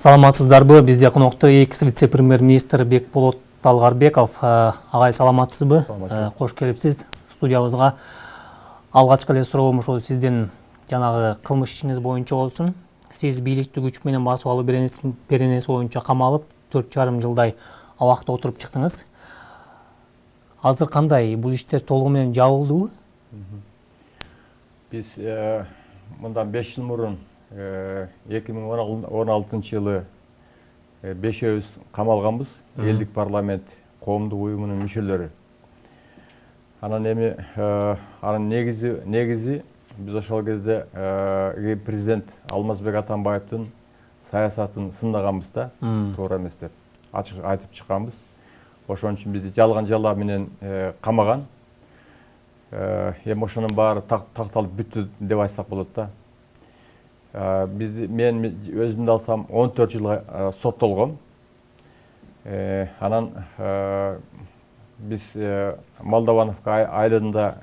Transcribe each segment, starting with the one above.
Саламатсыздарбы? Бизде конокто экс вице-премьер-министр Бекболот Талгарбеков. Агай, саламатсызбы? Кош келипсиз студиябызга. Алгачкы эле суроом ошол сиздин жанагы кылмыш ишиңиз боюнча болсун. Сиз бийликтик күч менен басып алуу беренеси боюнча камалып 4,5 жылдай абакта отуруп чыктыңыз. Азыр кандай? Бул иштер толугу менен жабылдыбы? Biz bundan 5 yıl murun 2016 жылы 5 камалганбыз. Элдик парламент коомдук уюмунун мүчөлөрү. Анан эми анын негизи биз ошол кезде президент Алмазбек Атамбаевдин саясатын сындаганбыз да, туура эмес деп ачык айтып чыкканбыз. Ошон үчүн бизди жалган жала менен камаган. Эми ошонун баары такталып бүттү деп айтсак болот да. Мен өзүмдү алсам 14 жылга соттолгом. Анан биз Молдовановка айларында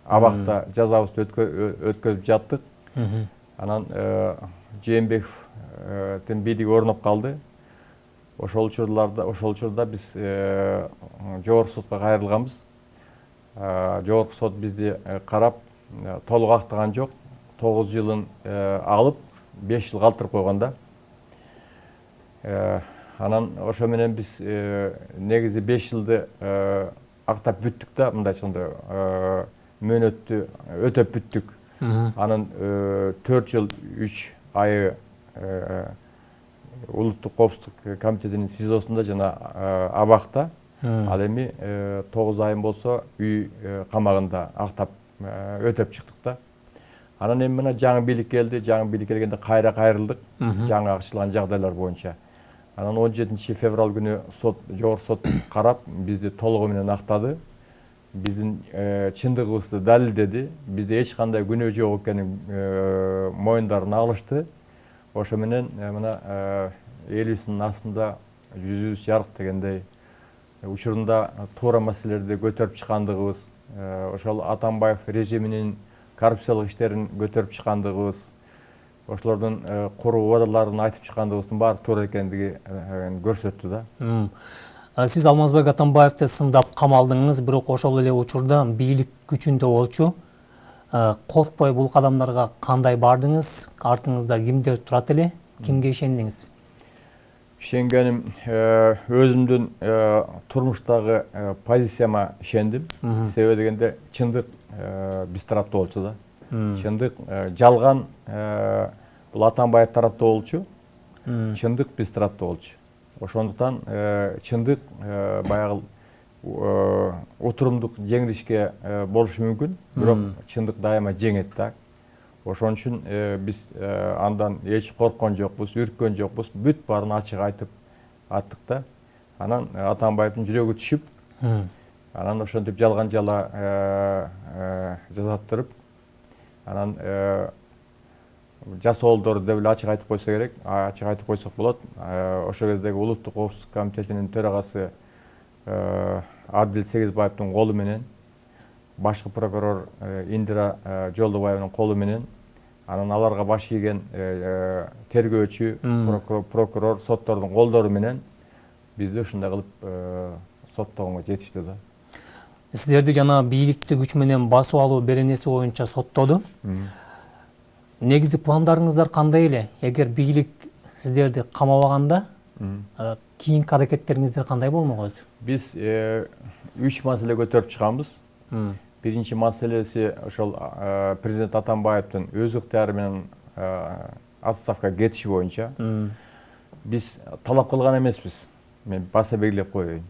абакта жазабызды өткөзүп жаттык. Анан Жээнбековдин бийлиги орноп калды. Ошол учурда биз жогорку сотко кайрылганбыз. Жогорку сот бизди карап толук актаган жок. 9 жылын алып 5 жыл калтырып койгон да. Анан ошо менен биз негизи 5 жылды актап бүттүк да, мындай айтканда мөөнөттү өтөп бүттүк. Анын 4 жыл 3 айы Улуттук коопсуздук комитетинин СИЗОсунда жана абакта. Ал эми 9 айым болсо үй камагында актап өтөп чыктык да. Анан эми мына жаңы бийлик келди. Жаңы бийлик келгенде кайрылдык. Жаңы ачылган жагдайлар боюнча. Анан 17 февраль күнү жогорку сот карап бизди толугу менен актады. Биздин чындыгыбызды далилдеди. Бизде эч кандай күнөө жок экенин моюндарына алышты. Ошо менен мына элибиздин астында жүзүбүз жарык дегендей учурунда туура маселелерди көтөрүп чыккандыгыбыз, ошол Атамбаев режиминин коррупциялык иштерин көтөрүп чыккандыгыбыз, ошолордун куруу убадаларын айтып чыккандыгыбыздын баары туура экендиги көрсөттү да. Сиз Алмазбек Атамбаевди сындап камалдыңыз, бирок ошол эле учурда бийлик күчүндө болчу. Коркпой бул кадамдарга кандай бардыңыз? Артыңызда кимдер турат эле? Кимге ишендиңиз? Ишенгеним өзүмдүн турмуштагы позицияма ишендим. Себеби дегенде чындык биз тарапта болчу да. Чындык жалган бул Атамбаев тарапта болчу. Чындык биз тарапта болчу. Ошондуктан чындык баягы отурумдук жеңилишке болушу мүмкүн, бирок чындык дайыма жеңет да. Ошон үчүн биз андан эч корккон жокпуз, үрккөн жокпуз, бүт баарын ачык айтып аттык да. Анан Атамбаевдин жүрөгү түшүп, анан ошентип жалган жала жазаттырып, анан жасоолдор деп эле ачык айтып койсо керек, ачык айтып койсок болот. Ошол кездеги Улуттук коопсуздук комитетинин төрагасы Адил Сегизбаевдин колу менен, башкы прокурор Индира Жолдобаевдин колу менен, анан аларга баш ийген тергөөчү, прокурор, соттордун колдору менен бизди ушундай кылып соттогонго жетишти да. Сиздерди жана бийликти күч менен басып алуу беренеси боюнча соттоду. Негизи пландарыңыздар кандай эле? Эгер бийлик сиздерди камабаганда, кийинки аракеттериңиздер кандай болмок өзү? Биз 3 маселе көтөрүп чыкканбыз. Биринчи маселеси ошол президент Атамбаевдин өз ыктыяры менен отставкага кетиши боюнча. Биз талап кылган эмеспиз. Мен баса белгилеп коеюн.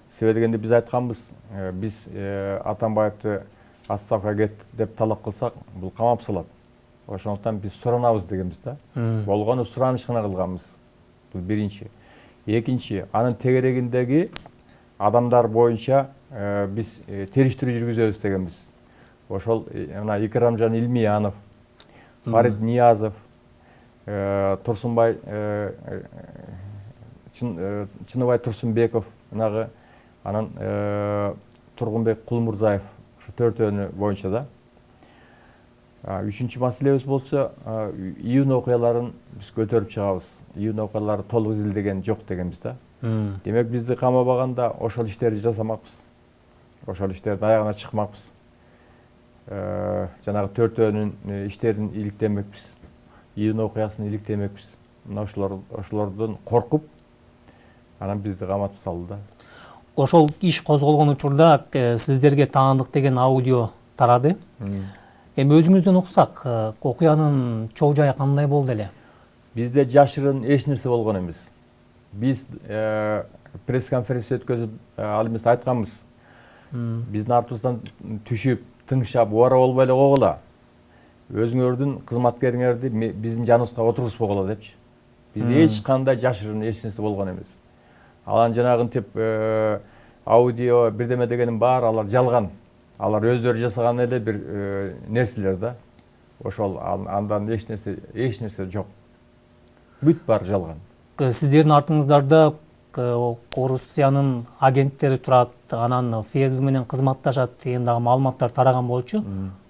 Себеби дегенде биз айтканбыз, биз Атамбаевди отставкага кет деп талап кылсак, бул камап салат. Ошондуктан биз суранабыз дегенбиз да. Болгону сураныш гана кылганбыз. Бул биринчи. Экинчи, анын тегерегиндеги адамдар боюнча биз териштирүү жүргүзөбүз дегенбиз. Ошол мына Икрамжан Илмиянов, Фарид Ниязов, Турсунбай Чыныбай Турсунбеков, анан Тургунбек Кулмурзаев, ушу төртөөнү боюнча да. Үчүнчү маселебиз болсо июнь окуяларын биз көтөрүп чыгабыз. Июнь окуялары толук изилдеген жок дегенбиз да. Демек бизди камабаганда ошол иштерди жасамакпыз. Ошол иштердин аягына чыкмакпыз. Жанагы төртөөнүн иштерин иликтемекпиз. Июнь окуясын иликтемекпиз. Мына ошолордон коркуп, анан бизди каматып салды да. Ошол иш козголгон учурда сиздерге таандык деген аудио тарады. Эми өзүңүздөн уксак, окуянын чоо жайы кандай болду эле? Бизде жашырын эч нерсе болгон эмес. Биз пресс-конференция өткөзүп ал эмес айтканбыз. Биздин артыбыздан түшүп, тыңшап, убара болбой эле койгула. Өзүңөрдүн кызматкериңерди биздин жаныбызга отургузбогула депчи. Бизде эч кандай жашырын эч нерсе болгон эмес. Алан жанагынтип аудио бирдеме дегенин баары алар жалган. Алар өздөрү жасаган эле бир нерселер да. Ошол андан эч нерсе жок. Бүт баары жалган. Сиздердин артыңыздарда Орусиянын агенттери турат, анан ФСБ менен кызматташат деген дагы маалыматтар тараган болчу.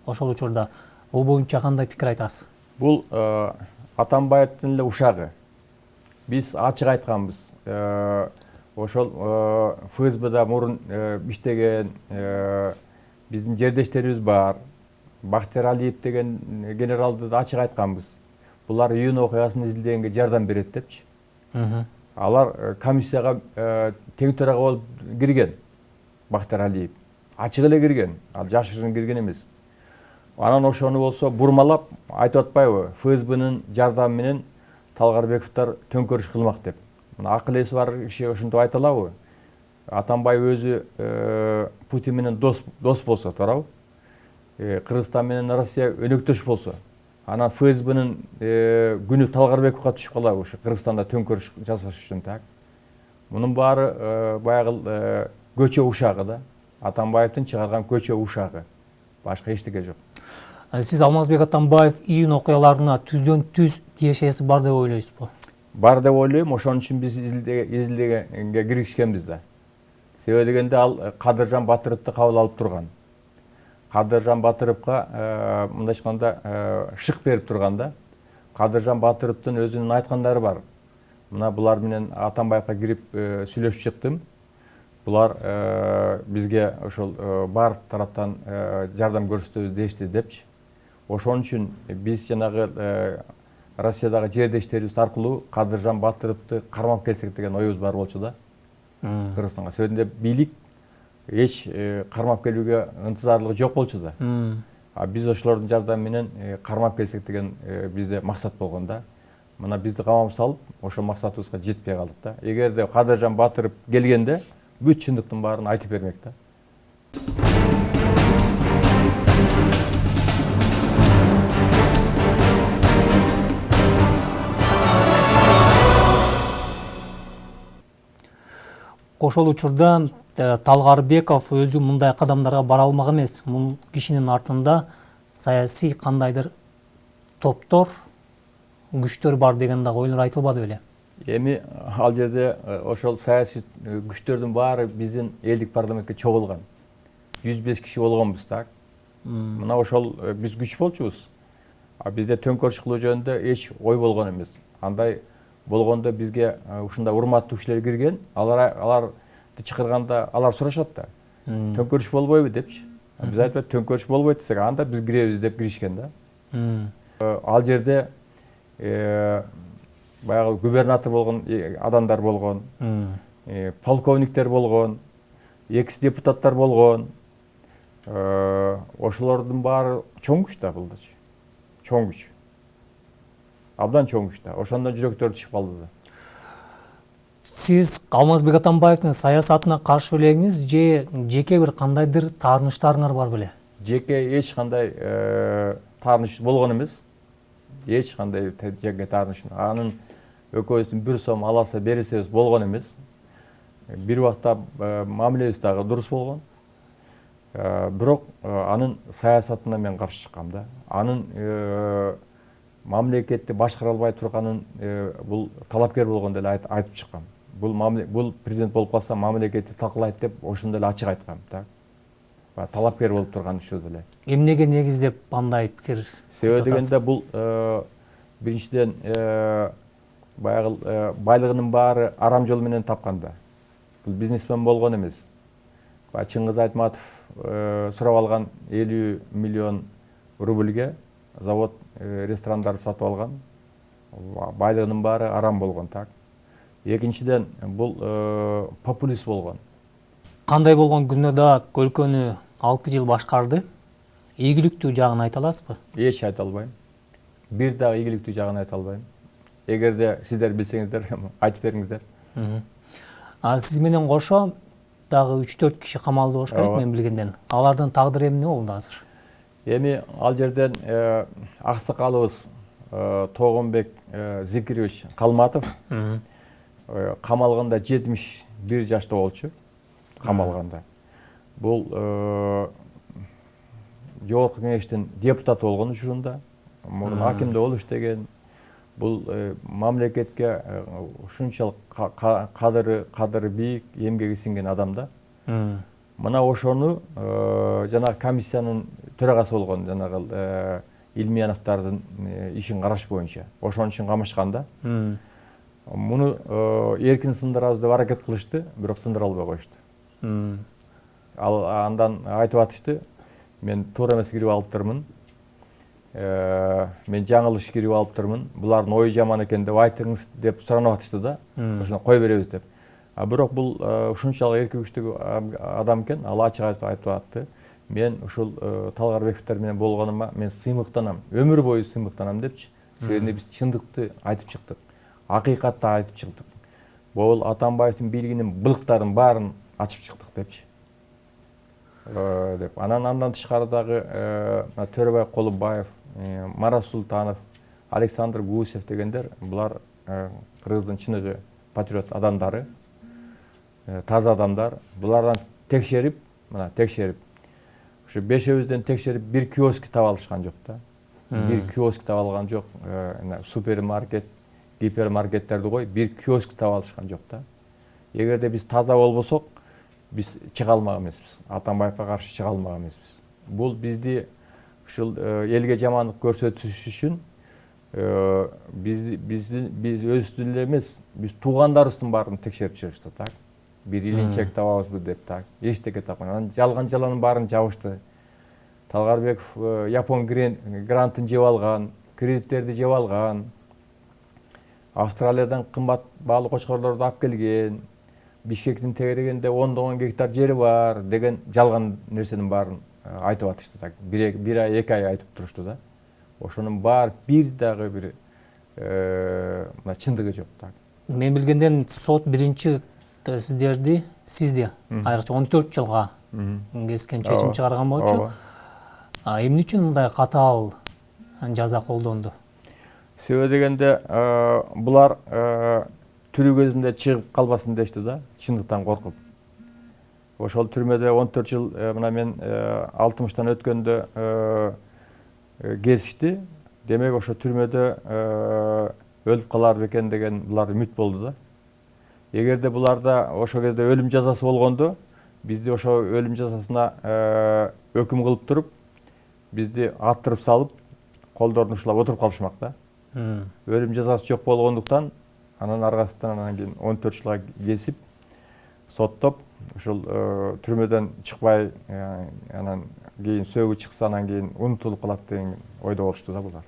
Ошол учурда бул боюнча кандай пикир айтасыз? Бул Атамбаевдин эле ушагы. Биз ачык айтканбыз. Ошол ФСБда мурун иштеген биздин жердештерибиз бар. Бактияр Алиев деген генералды да ачык айтканбыз. Булар июнь окуясын изилдегенге жардам берет депчи. Алар комиссияга тең төрага болуп кирген. Бактияр Алиев ачык эле кирген. Ал жашырын кирген эмес. Анан ошону болсо бурмалап айтып атпайбы? ФСБнын жардамы менен Талгарбековдор төңкөрүш кылмак деп. Мына акыл эси бар киши ошентип айта алабы? Атамбаев өзү Путин менен дос болсо, туурабы? Кыргызстан менен Россия өнөктөш болсо, анан ФСБнын күнү Талгарбековго түшүп калабы ушу Кыргызстанда төңкөрүш жасаш үчүн так. Мунун баары баягы көчө ушагы да. Атамбаевдин чыгарган көчө ушагы. Башка эчтеке жок. Сиз Алмазбек Атамбаев июнь окуяларына түздөн түз тиешеси бар деп ойлойсузбу? Бар деп ойлойм, ошон үчүн биз изилдегенге киришкенбиз да. Себеби дегенде ал Кадыржан Батыровду кабыл алып турган. Кадыржан Батыровго мындайча айтканда шык берип турган да. Кадыржан Батыровдун өзүнүн айткандары бар. Мына булар менен Атамбаевга кирип сүйлөшүп чыктым. Булар бизге ошол бар тараптан жардам көрсөтөбүз дешти депчи. Ошон үчүн биз жанагы Россиядагы жердештерибиз аркылуу Кадыржан Батыровду кармап келсек деген оюбуз бар болчу да. Кыргызстанга. Себебинде бийлик эч кармап келүүгө ынтызарлыгы жок болчу да. Биз ошолордун жардамы менен кармап келсек деген бизде максат болгон да. Мына бизди камап салып, ошол максатыбызга жетпей калдык да. Эгерде Кадыржан Батыров келгенде бүт чындыктын баарын айтып бермек да. Ошол учурда Талгарбеков өзү мындай кадамдарга бара алмак эмес. Бул кишинин артында саясий кандайдыр топтор, күчтөр бар деген дагы ойлор айтылбады беле? Эми ал жерде ошол саясий күчтөрдүн баары биздин элдик парламентке чогулган. 105 киши болгонбуз так. Мына ошол биз күч болчубуз. Бизде төңкөрүш кылуу жөнүндө эч ой болгон эмес. Андай болгондо бизге ушундай урматтуу кишилер кирген, аларды чакырганда алар сурашат да. Төңкөрүш болбойбу депчи. Биз айтпайбы төңкөрүш болбойт десек, анда биз киребиз деп киришкен да. Ал жерде баягы губернатор болгон адамдар болгон, полковниктер болгон, экс депутаттар болгон. Ошолордун баары чоң күч да булдачы. Чоң күч. Абдан чоң күч да. Ошондон жүрөктөр түшүп калды да. Сиз Алмазбек Атамбаевдин саясатына каршы белеңиз же жеке бир кандайдыр таарынычтарыңар бар беле? Жеке эч кандай таарыныч болгон эмес. Эч кандай жеке таарыныч. Анын экөөбүздүн бир сом аласа бересебиз болгон эмес. Бир убакта мамилебиз дагы дурус болгон. Бирок анын саясатына мен каршы чыккам да. Анын мамлекетти башкара албай турганын бул талапкер болгондо эле айтып чыккам. Бул президент болуп калса мамлекетти талкалайт деп ошондо эле ачык айткам да. талапкер болуп турган учурда эле. Эмнеге негиздеп андай пикир? Себеби дегенде бул биринчиден баягы байлыгынын баары арам жол менен тапканда. Бул бизнесмен болгон эмес. Чыңгыз Айтматов сурап алган 50 миллион рубльге завод, ресторандарды сатып алган. Байлыгынын баары арам болгон, так. Экинчиден бул популист болгон. Кандай болгон күнөөдө өлкөнү 6 жыл башкарды? Ийгиликтүү жагын айта аласызбы? Эч айта албайм. Бир дагы ийгиликтүү жагын айта албайм. Эгерде сиздер билсеңиздер, айтып бериңиздер. Сиз менен кошо дагы 3-4 киши камалды болуш керек мен билгенден. Алардын тагдыры эмне болду азыр? Эми ал жерден аксакалыбыз Тогонбек Зикирович Калматов камалганда 71 жашта болчу. Камалганда. Бул жогорку кеңештин депутаты болгон учурунда, мурун акимде болуп иштеген. Бул мамлекетке ушунчалык кадыры бийик, эмгеги сиңген адам да. Мына ошону жана комиссиянын төрагасы болгон жанагы Илмияновдардын ишин караш боюнча ошон үчүн камашканда. Муну эркин сындырабыз деп аракет кылышты, бирок сындыра албай коюшту. Ал андан айтып атышты, мен туура эмес кирип алыптырмын. Мен жаңылыш кирип алыптырмын. Булардын ою жаман экен деп айтыңыз деп суранып атышты да. Ошону кой беребиз деп. Бирок бул ушунчалык эрки күчтүү адам экен, ал ачык айтып атты. Мен ушул Талгарбековдер менен болгонума мен сыймыктанам, өмүр бою сыймыктанам депчи. Себеби биз чындыкты айтып чыктык. Акыйкатты айтып чыктык. Бул Атамбаевдин бийлигинин былыктарын баарын ачып чыктык депчи. Деп андан тышкары дагы Төрөбай Колубаев, Марат Султанов, Александр Гусев дегендер булар Кыргыздын чыныгы патриот адамдары, таза адамдар. Булардан текшерип, ушу бешөөбүздөн текшерип бир киоск таап алышкан жок да. Бир киоск таап алган жок. Супермаркет, гипермаркеттерди кой, бир киоск таап алышкан жок да. Эгерде биз таза болбосок, биз чыга алмак эмеспиз. Атамбаевга каршы чыга алмак эмеспиз. Бул бизди ушул элге жамандык көрсөтүш үчүн биз өзүбүздү эле эмес, биз туугандарыбыздын баарын текшерип чыгышты, так. Бир илинчек табабызбы деп, так. Эчтеке тапкан. Анан жалган баарын жабышты. Талгарбеков Япон грантын жеп алган, кредиттерди жеп алган. Австралиядан кымбат баалуу кочкорлорду алып келген. Бишкектин тегерегинде 10 гектар жери бар деген жалган нерсенин баарын айтып атышты, так. Бир ай, 2 ай айтып турушту да. Ошонун баары бир дагы бир чындыгы жок, так. Мен билгенден сот биринчи сизди айрыкча 14 жылга кескен чечим чыгарган болчу. Эмне үчүн мындай катаал жаза колдонду? Себеби дегенде булар түрүү көзүндө чыгып калбасын дешти да, чындыктан коркуп. Ошол түрмөдө 14 жыл мына мен 60тан өткөндө кезишти. Демек ошо түрмөдө өлүп калар бекен деген булар үмүт болду да. Эгерде буларда ошо кезде өлүм жазасы болгондо, бизди ошо өлүм жазасына өкүм кылып туруп, бизди аттырып салып, колдорун ушулап отуруп калышмак да. Өлүм жазасы жок болгондуктан анан аргасынан анан кийин 14 жылга кесип, соттоп, ушул түрмөдөн чыкпай, анан кийин сөөгү чыкса, анан кийин унутулуп калат деген ойдо болушту да булар.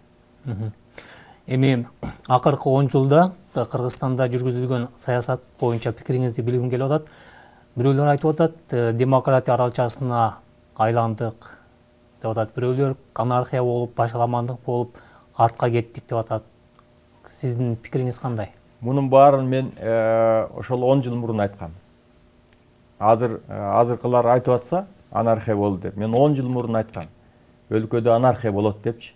Эми акыркы 10 жылда Кыргызстанда жүргүзүлгөн саясат боюнча пикириңизди билгим келип атат. Бирөөлөр айтып атат, демократия аралчасына айландык деп атат. Бирөөлөр анархия болуп, башаламандык болуп, артка кеттик деп атат. Сиздин пикириңиз кандай? Мунун баарын мен ошол 10 жыл мурун айткам. Азыркылар айтып атса, анархия болду деп. Мен 10 жыл мурун айткам. Өлкөдө анархия болот депчи.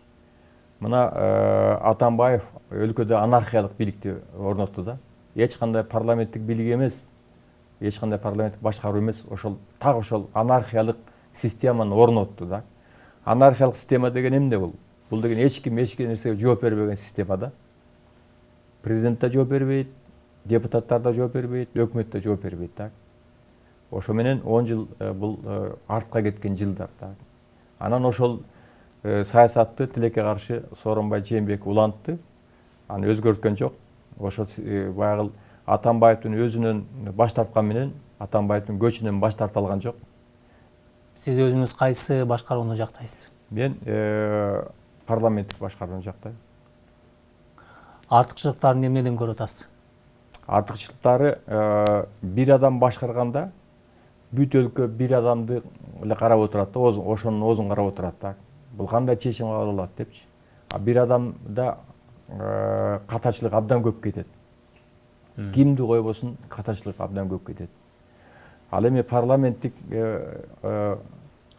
Мына Атамбаев өлкөдө анархиялык бийликти орнотту да. Эч кандай парламенттик бийлик эмес, эч кандай парламенттик башкаруу эмес, ошол так ошол анархиялык системаны орнотту да. Анархиялык система деген эмне бул? Бул деген эч ким нерсеге жооп бербеген система да. Президент да жооп бербейт, депутаттар да жооп бербейт, өкмөт да жооп бербейт, так. Ошо менен 10 жыл бул артка кеткен жылдар. Анан ошол саясатты тилекке каршы Сооронбай Жээнбеков улантты. Аны өзгөрткөн жок. Ошо баягы Атамбаевдин өзүнөн баш тарткан менен Атамбаевдин көчүнөн баш тарта алган жок. Сиз өзүңүз кайсы башкарууну жактайсыз? Мен парламенттик башкарууну жактайм. Артыкчылыктарын эмнеден көрүп атасыз? Артыкчылыктары бир адам башкарганда бүт өлкө бир адамды эле карап отурат да, ошонун оозун карап отурат да. Бул кандай чечим кабыл алат депчи. А бир адамда катачылык абдан көп кетет. Кимди койбосун катачылык абдан көп кетет. Ал эми парламенттик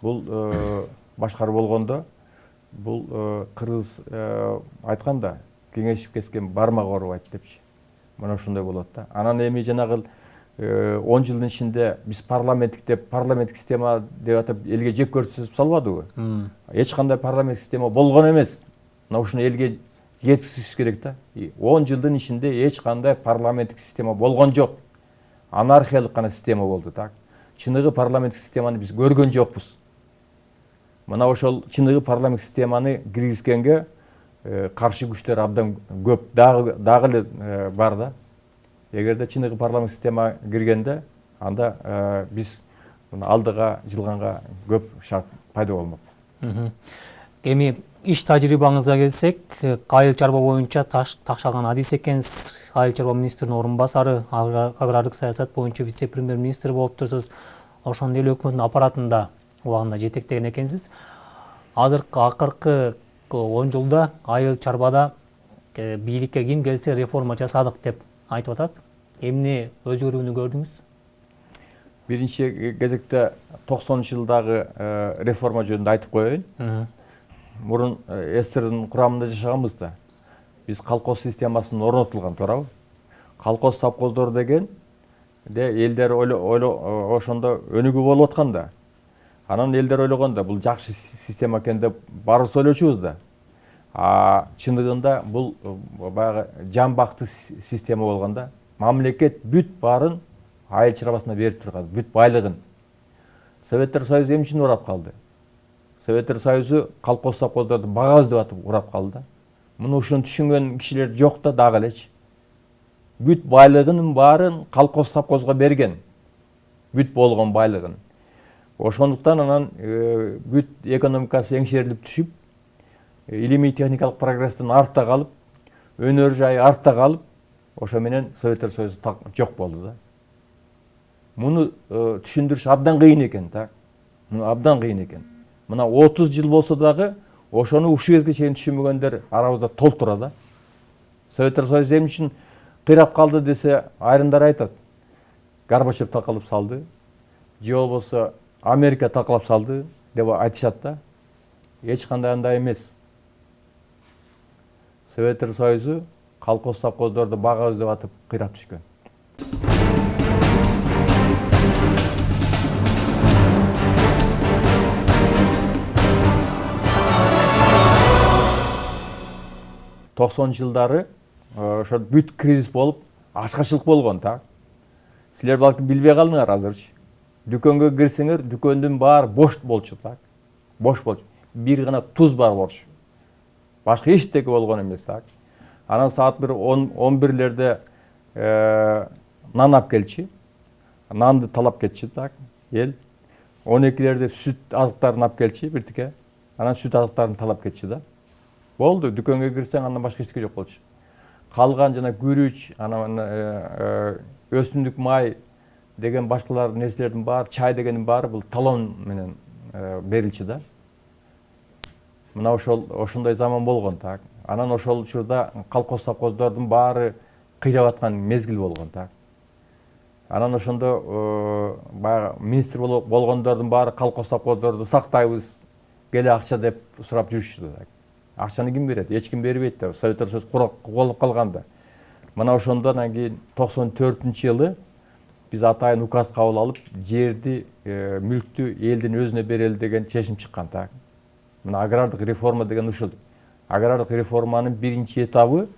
бул башкаруу болгондо бул кыргыз айтканда кеңешип кескен бармак оорубайт депчи. Мына ошондой болот да. Анан эми жанагы 10 жылдын ичинде биз парламенттик система деп атып элге жек көрсөтүп салбадыбы? Эч кандай парламенттик система болгон эмес. Мына ушуну элге жеткизиш керек да. 10 жылдын ичинде эч кандай парламенттик система болгон жок. Анархиялык гана система болду так. Чыныгы парламенттик системаны биз көргөн жокпуз. Мына ошол чыныгы парламенттик системаны киргизгенге каршы күчтөр абдан көп, дагы эле бар да. Эгерде чыныгы парламенттик система киргенде, анда биз алдыга жылганга көп шарт пайда болмок. Эми иш тажрыйбаңызга келсек, айыл чарба боюнча такшалган адис экенсиз, айыл чарба министринин орун басары, агрардык саясат боюнча вице-премьер-министр болуп турсуз. Ошондой эле өкмөттүн аппаратында убагында жетектеген экенсиз. Акыркы 10 жылда айыл чарбада бийликке ким келсе реформа жасадык деп айтып атат. Эмне өзгөрүүнү көрдүңүз? Биринчи кезекте 90-жылдагы реформа жөнүндө айтып коеюн. Мурун СССРдин курамында жашаганбыз да. Биз колхоз системасынын орнотулган, туурабы? Колхоз совхоздор деген элдер ошондо өнүгүү болуп аткан да. Анан элдер ойлогон да, бул жакшы система экен деп баарыбыз ойлочубуз да. Чындыгында бул баягы жамбактуу система болгондо мамлекет бүт баарын айыл чарбасына берип турган, бүт байлыгын. Советтер Союзу эмне үчүн урап калды? Советтер Союзу колхоз совхоздорду багабыз деп атып урап калды. Муну ушуну түшүнгөн кишилер жок да дагы элечи. Бүт байлыгынын баарын колхоз совхозго берген. Бүт болгон байлыгын. Ошондуктан анан бүт экономикасы эңшерилип түшүп, илимий техникалык прогресстен артта калып, өнөр жайы артта калып, ошо менен Советтер Союзу жок болду да. Муну түшүндүрүш абдан кыйын экен да. Муну абдан кыйын экен. Мына 30 жыл болсо дагы ошону ушул кезге чейин түшүнбөгөндөр арабызда толтура да. Советтер Союзу эмне үчүн кыйрап калды десе, айрымдар айтат. Горбачев такалып салды, же болбосо Америка такалап салды деп айтышат да. Эч кандай андай эмес. Советтер Союзу колхоз совхоздорду багабыз деп атып кыйрап түшкөн. Жылдары ошо бүт кризис болуп, ачкачылык болгон да. Силер балким билбей калдыңар азырчы. Дүкөнгө кирсеңер, дүкөндүн баары бош болчу да. Бош болчу. Бир гана туз бар болчу. Башка эчтеке болгон эмес да. Анан саат 11-лерде нан алып келчи. Нанды талап кетчи да. Эл 12-лерде сүт азыктарын алып келчи биртике. Анан сүт азыктарын талап кетчи да. Болду, дүкөнгө кирсең андан башка эчтеке жок болчу. Калган жана күрүч, анан өсүмдүк май деген башкалар нерселердин баары, чай дегендин баары бул талон менен берилчи да. Мына ошондой заман болгон да. Анан ошол учурда колхоз совхоздордун баары кыйрап аткан мезгил болгон да. Анан ошондо баягы министр болгондордун баары колхоз совхоздорду сактайбыз, келе акча деп сурап жүрүшчү да. Акчаны ким берет? Эч ким бербейт да. Советтер Союзу курулуп калганда. Мына ошондон кийин 94-жылы биз атайын указ кабыл алып, жерди, мүлктү элдин өзүнө берели деген чечим чыккан да. Мына агрардык реформа деген ушул. Агрардык реформанын биринчи этабы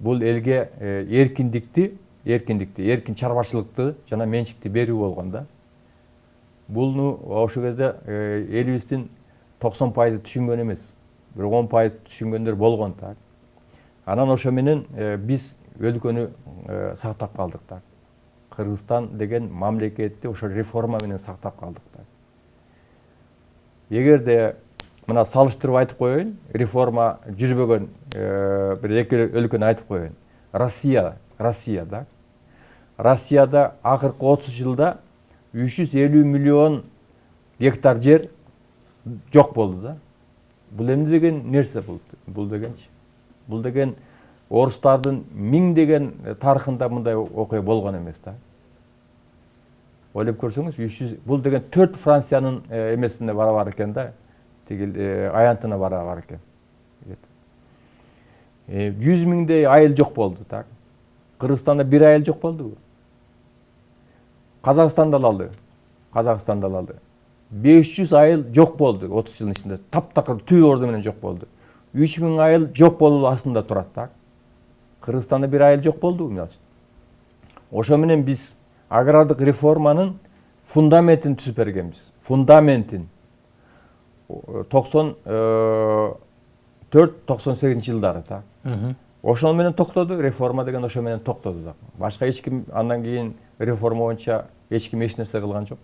бул элге эркин чарбачылыкты жана менчикти берүү болгон да. Bunu ошол кезде элибиздин 90% түшүнгөн эмес. Бир 10% түшүнгөндөр болгон так. Анан ошо менен биз өлкөнү сактап калдык так. Кыргызстан деген мамлекетти ошо реформа менен сактап калдык так. Эгерде мына салыштырып айтып коеюн, реформа жүрбөгөн бир эки өлкөнү айтып коеюн. Россия да. Россияда акыркы 30 жылда 350 миллион гектар жер жок болду да. Бул эмне деген нерсе бул дегенчи? Бул деген орустардын миңдеген тарыхында мындай окуя болгон эмес да. Ойлоп көрсөңүз, 300 бул деген 4 Франциянын эмесине барабар экен да. Тигил аянтына барабар экен. 100 миңдей айыл жок болду так. Кыргызстанда бир айыл жок болду. Казакстанда алды. 500 айыл жок болду 30 жылдын ичинде. Таптакыр түү орду менен жок болду. 3000 айыл жок болуу астында турат так. Кыргызстанда бир айыл жок болду мисалы. Ошо менен биз агрардык реформанын фундаментин түзүп бергенбиз. Фундаментин 94-98 жылдары так. Ошол менен токтоду, реформа деген ошо менен токтоду да. Башка эч ким андан кийин реформа боюнча эч ким эч нерсе кылган жок.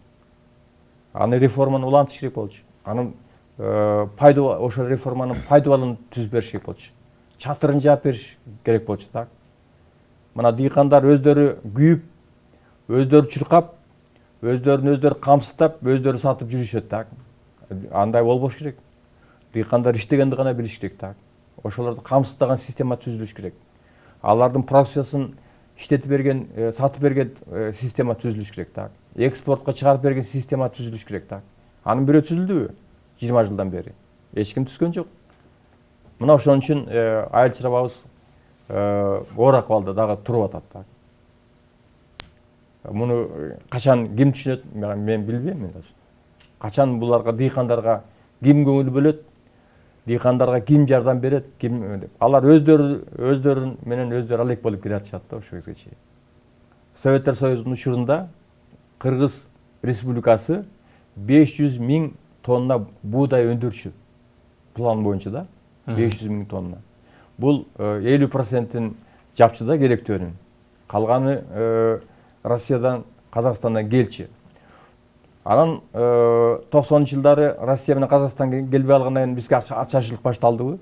Аны реформаны улантыш керек болчу. Анын ошол реформанын пайдаланын түзүп бериш керек болчу. Чатырын жаап бериш керек болчу так. Мына дыйкандар өздөрү күйүп, өздөрү чуркап, өздөрүн камсыздап, өздөрү сатып жүрүшөт так. Андай болбош керек. Дыйкандар иштегенди гана билиш керек так. Ошолорду камсыздаган система түзүлүш керек. Алардын продукциясын иштетип берген, сатып берген система түзүлүш керек так. Экспортко чыгарып берген система түзүлүш керек так. Анын бирөө түзүлдүбү? 20 жылдан бери. Эч ким түзгөн жок. Мына ошон үчүн айыл чарбабыз оор акыбалда дагы туруп атат так. Муну качан ким түшүнөт, мен билбейм. Качан буларга, дыйкандарга ким көңүл бөлөт, дыйкандарга ким жардам берет, алар өздөрүн менен өздөрү алек болуп келатышат да ошол кезге чейин. Советтер Союзунун учурунда Кыргыз Республикасы 500 миң тонна буудай өндүрчү. План боюнча да 500 миң тонна. Бул 50%-ин жапчы да керектөөнүн. Калганы Россиядан, Казакстандан келчи. Анан 90-жылдары Россия менен Казакстан келбей алгандан кийин бизге ачарчылык башталдыбы?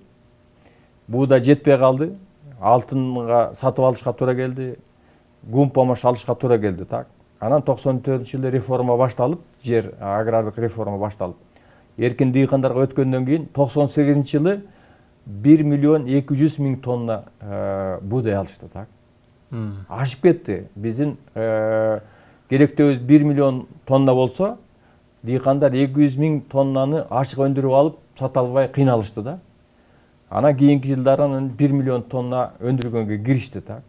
Буудай жетпей калды. Алтынга сатып алышка туура келди. Гум помощь алышка туура келди так. Анан 94-жылы реформа башталып, жер агрардык реформа башталып. Эркин дыйкандарга өткөндөн кийин 98-жылы 1 миллион 200 миң тонна буудай алышты так. Ашып кетти. Биздин керектөөбүз 1 миллион тонна болсо, дыйкандар 200 миң тоннаны ашык өндүрүп алып, сата албай кыйналышты да. Анан кийинки жылдары 1 миллион тонна өндүргөнгө киришти так.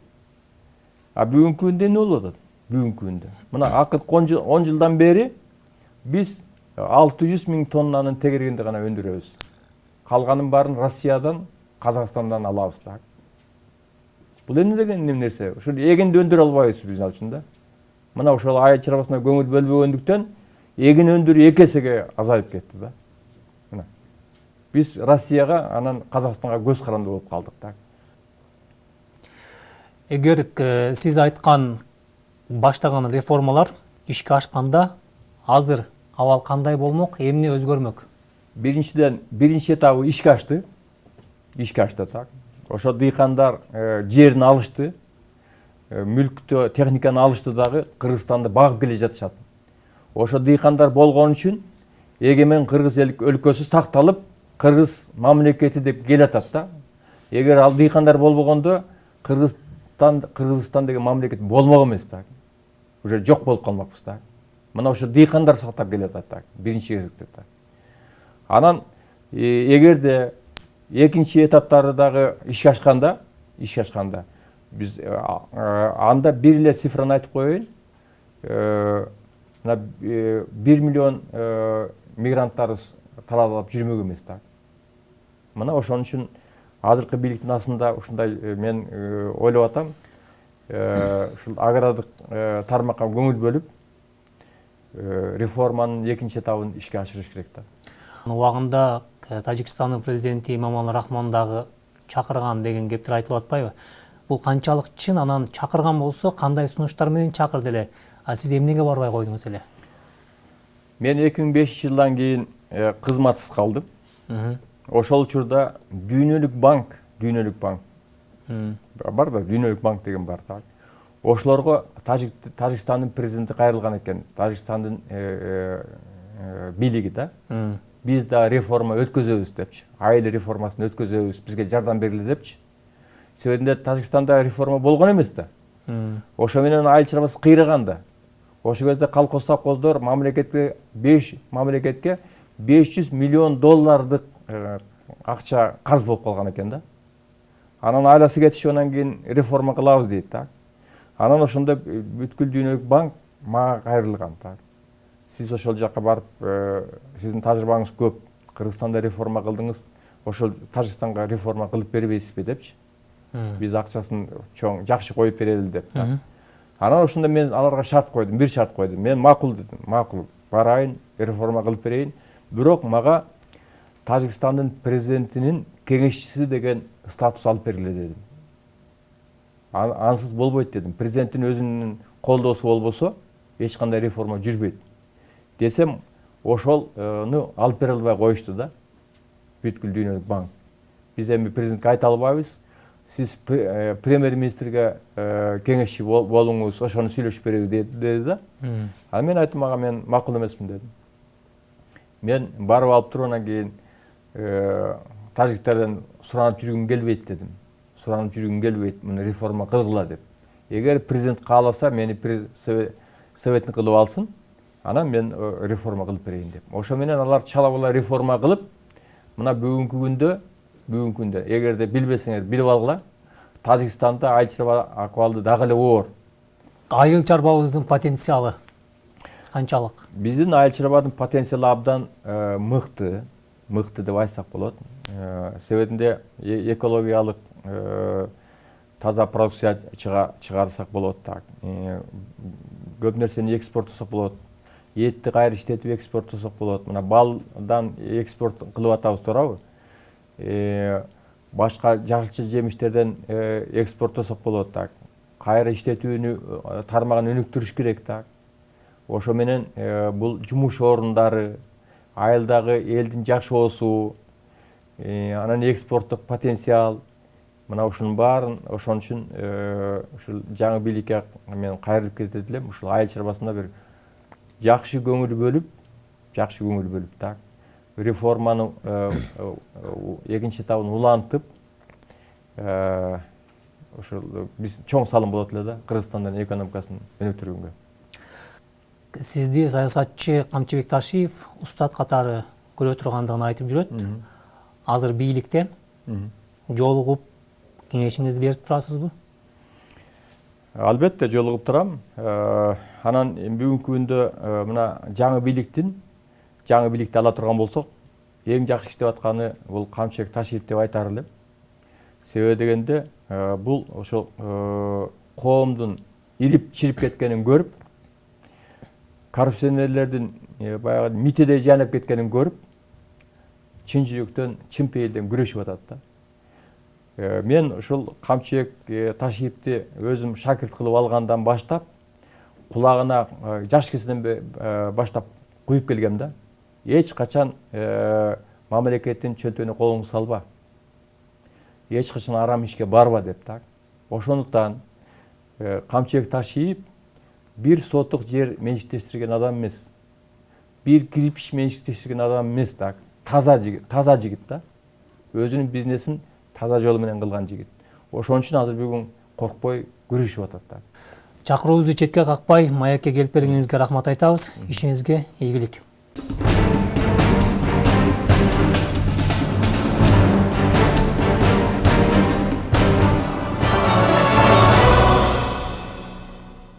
А бүгүнкү күндө эмне болуп атат? Бүгүнкү күндө. Мына акыркы 10 жылдан бери биз 600 миң тоннанын тегергенди гана өндүрөбүз. Калганын баарын Россиядан, Казакстандан алабыз так. Бул эмне деген нерсе? Ошол эгинди өндүрө албайбыз биз үчүн да. Мына ошол айыл чарбасына көңүл бөлбөгөндүктөн эгин өндүрүү 2 эсеге азайып кетти да. Мына. Биз Россияга, анан Казакстанга көз каранды болуп калдык так. Эгер сиз айткан баштаган реформалар ишке ашканда азыр абал кандай болмок, эмне өзгөрмөк? Биринчиден, биринчи этабы ишке ашты. Ишке ашты так. Ошо дыйкандар жерин алышты. Мүлктө техниканы алышты дагы Кыргызстанды багып келе жатышат. Ошо дыйкандар болгон үчүн эгемен Кыргыз өлкөсү сакталып, Кыргыз мамлекети деп келатат да. Эгер ал дыйкандар болбогондо Кыргызстан деген мамлекет болмок эмес так. Уже жок болуп калмакпыз так. Мына ошо дыйкандар сактап келатат так. Биринчи кезекте так. Анан эгерде экинчи этаптары дагы ишке ашканда биз анда бир эле цифраны айтып коеюн. 1 миллион мигранттарыбыз таралып жүрмөк эмес так. Мына ошон үчүн азыркы бийликтин астында ушундай мен ойлоп атам. Ушул агрардык тармакка көңүл бөлүп, реформанын экинчи этабын ишке ашырыш керек да. Убагында Тажикстандын президенти Эмомали Рахмон дагы чакырган деген кептер айтылып атпайбы? Бул канчалык чын, анан чакырган болсо кандай сунуштар менен чакырды эле? А сиз эмнеге барбай койдуңуз эле? Мен 2005 жылдан кийин кызматсыз калдым. Ошол учурда дүйнөлүк банк бар да, дүйнөлүк банк деген бар да. Ошолорго Тажикстандын президенти кайрылган экен, Тажикстандын бийлиги да. Биз да реформа өткөзөбүз депчи, айыл реформасын өткөзөбүз, бизге жардам бергиле депчи. Себебинде Тажикстанда реформа болгон эмес да. Ошо менен айыл чарбасы кыйраган да. Ошол кезде колхоз совхоздор мамлекетке 500 миллион доллардык акча карыз болуп калган экен да. Анан айласы кетишип, анан кийин реформа кылабыз дейт да. Анан ошондо бүткүл дүйнөлүк банк мага кайрылган да. Сиз ошол жакка барып, сиздин тажрыйбаңыз көп, Кыргызстанда реформа кылдыңыз, ошол Тажикстанга реформа кылып бербейсизби депчи. Биз акчасын чоң жакшы коюп берели деп да. Анан ошондо мен аларга шарт койдум, бир шарт койдум. Мен макул дедим, макул, барайын, реформа кылып берейин. Бирок мага Тажикстандын президентинин кеңешчиси деген статус алып бергиле дедим. Ансыз болбойт дедим. Президенттин өзүнүн колдоосу болбосо эч кандай реформа жүрбөйт. Десем, ошолну алып бере албай коюшту да. Бүткүл дүйнөлүк банк. Биз эми президентке айта албайбыз. Сиз премьер-министрге кеңешчи болуңуз, ошону сүйлөшүп беребиз деди да. Анан мен айттым, ага мен макул эмесмин дедим. Мен барып алып туруп анан кийин тажиктерден суранып жүргүм келбейт дедим. Суранып жүргүм келбейт, муну реформа кылгыла деп. Эгер президент кааласа, мени советник кылып алсын, анан мен реформа кылып берейин деп. Ошо менен алар чала бала реформа кылып, мына бүгүнкү күндө, эгерде билбесеңер билип алгыла, Тажикстанда айыл чарба акыбалды дагы эле оор. Айыл чарбабыздын потенциалы канчалык? Биздин айыл чарбанын потенциалы абдан мыкты деп айтсак болот. Себебинде экологиялык таза продукция чыгарсак болот так. Көп нерсени экспорттосок болот. Этти кайра иштетип экспорттосок болот. Мына балдан экспорт кылып атабыз, туурабы? Башка жашылча жемиштерден экспорттосок болот так. Кайра иштетүүнү тармагын өнүктүрүш керек так. Ошо менен бул жумуш орундары, айылдагы элдин жашоосу, анан экспорттук потенциал, мына ушунун баарын, ошон үчүн ушул жаңы бийликке мен кайрылып кетет элем. Ушул айыл чарбасында бир жакшы көңүл бөлүп так. Реформаны экинчи этабын улантып, ошол биз чоң салым болот эле да, Кыргызстандын экономикасын өнүктүргөнгө. Сизди саясатчы Камчыбек Ташиев устат катары көрө тургандыгын айтып жүрөт. Азыр бийликте жолугуп кеңешиңизди берип турасызбы? Албетте жолугуп турам. Анан бүгүнкү күндө мына жаңы бийликти ала турган болсок, эң жакшы иштеп атканы бул Камчыбек Ташиев деп айтар элем. Себеби дегенде бул ошол коомдун ирип чирип кеткенин көрүп, коррупционерлердин баягы митедей жанып кеткенин көрүп, чын жүрөктөн, чын пейилден күрөшүп атат да. Мен ушул Камчыбек Ташиевти өзүм шакирт кылып алгандан баштап, кулагына жаш кезинен баштап куюп келгем да. Эч качан мамлекеттин чөнтөгүнө колуңду салба. Эч качан арам ишке барба деп так. Ошондуктан Камчыбек Ташиев бир сотук жер менчиктештирген адам эмес. Бир кирпич менчиктештирген адам эмес так. Таза жигит да. Өзүнүн бизнесин таза жолу менен кылган жигит. Ошон үчүн азыр бүгүн коркпой күрөшүп атат да. Чакыруубузду четке какпай, маекке келип бергениңизге рахмат айтабыз. Ишиңизге ийгилик.